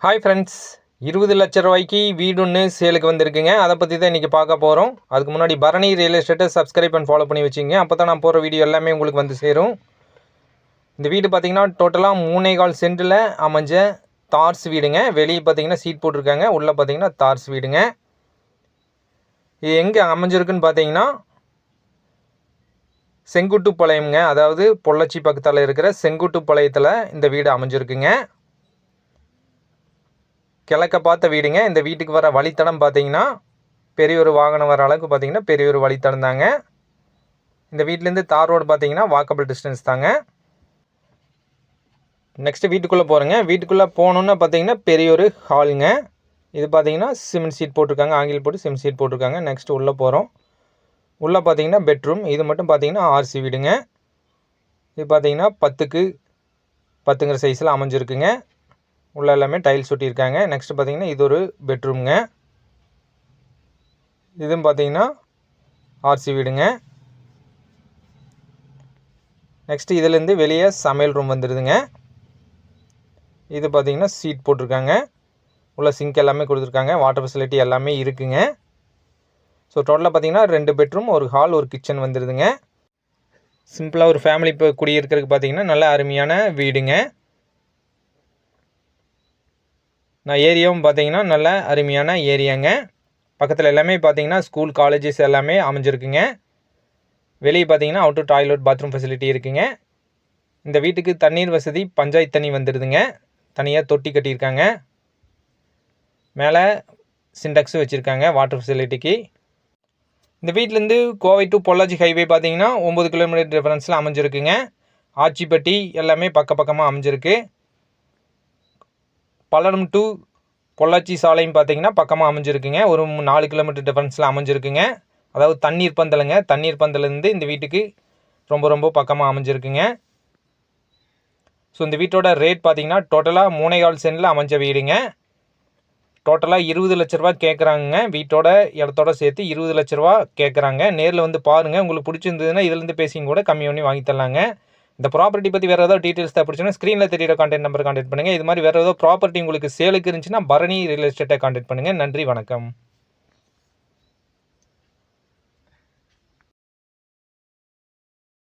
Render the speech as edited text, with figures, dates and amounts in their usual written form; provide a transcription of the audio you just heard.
Hi friends, 20 லட்ச ரூபாய்க்கு வீடு ஒன்று சேலுக்கு வந்திருக்குங்க. அதை பற்றி தான் இன்றைக்கி பார்க்க போகிறோம். அதுக்கு முன்னாடி பரணி ரியல் எஸ்டேட்டை சப்ஸ்கிரைப் அண்ட் ஃபாலோ பண்ணி வச்சுங்க. அப்போ தான் நான் போகிற வீடியோ எல்லாமே உங்களுக்கு வந்து சேரும். இந்த வீடு பார்த்திங்கன்னா டோட்டலாக 3.25 சென்டில் அமைஞ்ச தார்ஸ் வீடுங்க. வெளியே பார்த்திங்கன்னா சீட் போட்டிருக்காங்க, உள்ளே பார்த்திங்கன்னா தார்ஸ் வீடுங்க. இது எங்கே அமைஞ்சிருக்குன்னு பார்த்தீங்கன்னா செங்குட்டுப்பாளையம்ங்க. அதாவது பொள்ளாச்சி பக்கத்தில் இருக்கிற செங்குட்டுப்பாளையத்தில் இந்த வீடு அமைஞ்சிருக்குங்க. கிழக்க பார்த்த வீடுங்க. இந்த வீட்டுக்கு வர வழித்தடம் பார்த்தீங்கன்னா பெரிய ஒரு வாகனம் வர அளவுக்கு பார்த்தீங்கன்னா பெரிய ஒரு வழித்தடம் தாங்க. இந்த வீட்டிலேருந்து தார் ரோடு பார்த்தீங்கன்னா வாக்கபிள் டிஸ்டன்ஸ் தாங்க. நெக்ஸ்ட்டு வீட்டுக்குள்ளே போகிறேங்க. வீட்டுக்குள்ளே போகணுன்னு பார்த்தீங்கன்னா பெரிய ஒரு ஹாலுங்க. இது பார்த்தீங்கன்னா சிமெண்ட் சீட் போட்டிருக்காங்க, ஆங்கில் போட்டு சிமெண்ட் சீட் போட்டிருக்காங்க. நெக்ஸ்ட்டு உள்ளே போகிறோம். உள்ளே பார்த்தீங்கன்னா பெட்ரூம். இது மட்டும் பார்த்தீங்கன்னா ஆர்சி வீடுங்க. இது பார்த்தீங்கன்னா 10க்கு 10ங்கிற சைஸில் அமைஞ்சிருக்குங்க. உள்ள எல்லாமே டைல்ஸ் ஒட்டியிருக்காங்க. நெக்ஸ்ட்டு பார்த்தீங்கன்னா இது ஒரு பெட்ரூம்ங்க. இதுவும் பார்த்தீங்கன்னா ஆர்சி வீடுங்க. நெக்ஸ்ட்டு இதிலேருந்து வெளியே சமையல் ரூம் வந்துடுதுங்க. இது பார்த்தீங்கன்னா சீட் போட்டிருக்காங்க. உள்ள சிங்க் எல்லாமே கொடுத்துருக்காங்க. வாட்டர் ஃபெசிலிட்டி எல்லாமே இருக்குங்க. ஸோ டோட்டலாக பார்த்தீங்கன்னா 2 பெட்ரூம், ஒரு ஹால், ஒரு கிச்சன் வந்துடுதுங்க. சிம்பிளாக ஒரு ஃபேமிலி இப்போ குடியிருக்கிறதுக்கு பார்த்தீங்கன்னா நல்ல அருமையான வீடுங்க. நான் ஏரியாவும் பார்த்தீங்கன்னா நல்ல அருமையான ஏரியாங்க. பக்கத்தில் எல்லாமே பார்த்தீங்கன்னா ஸ்கூல், காலேஜஸ் எல்லாமே அமைஞ்சிருக்குங்க. வெளியே பார்த்தீங்கன்னா அவுட்டர் டாய்லெட், பாத்ரூம் ஃபெசிலிட்டி இருக்குங்க. இந்த வீட்டுக்கு தண்ணீர் வசதி பஞ்சாயத்து தண்ணி வந்துடுதுங்க. தனியாக தொட்டி கட்டியிருக்காங்க. மேலே சிண்டக்ஸும் வச்சுருக்காங்க வாட்டர் ஃபெசிலிட்டிக்கு. இந்த வீட்டிலேருந்து கோவை டு பொள்ளாச்சி ஹைவே பார்த்தீங்கன்னா 9 கிலோமீட்டர் டிஃபரன்ஸில் அமைஞ்சிருக்குங்க. ஆச்சிப்பட்டி எல்லாமே பக்கமாக அமைஞ்சிருக்கு. பல்லடம் டு பொள்ளாச்சி சாலையும் பார்த்தீங்கன்னா பக்கமாக அமைஞ்சிருக்குங்க. ஒரு 4 கிலோமீட்டர் டிஃபரன்ஸில் அமைஞ்சிருக்குங்க. அதாவது தண்ணீர் பந்தலுங்க. தண்ணீர் பந்தலேருந்து இந்த வீட்டுக்கு ரொம்ப பக்கமாக அமைஞ்சிருக்குங்க. ஸோ இந்த வீட்டோட ரேட் பார்த்தீங்கன்னா டோட்டலாக 3.25 சென்டில் அமைஞ்ச வீடுங்க. டோட்டலாக 20 லட்ச ரூபா கேட்குறாங்க. வீட்டோட இடத்தோட சேர்த்து 20 லட்ச ரூபா கேட்குறாங்க. நேரில் வந்து பாருங்கள். உங்களுக்கு பிடிச்சிருந்ததுன்னா இதுலேருந்து பேசிங்க கூட கம்மி பண்ணி வாங்கி தரலாங்க. இந்த ப்ராப்பர்ட்டி பற்றி வேறு ஏதாவது டீட்டெயில்ஸ் தேவைப்படுச்சுன்னா ஸ்க்ரீனில் தெரியிற கான்டாக்ட் நம்பர் கான்டாக்ட் பண்ணுங்கள். இது மாதிரி வேறு ஏதோ ப்ராப்பர்ட்டி உங்களுக்கு சேலுக்கு இருந்துச்சுன்னா பரணி ரியல் எஸ்டேட்டை கான்டாக்ட் பண்ணுங்கள். நன்றி, வணக்கம்.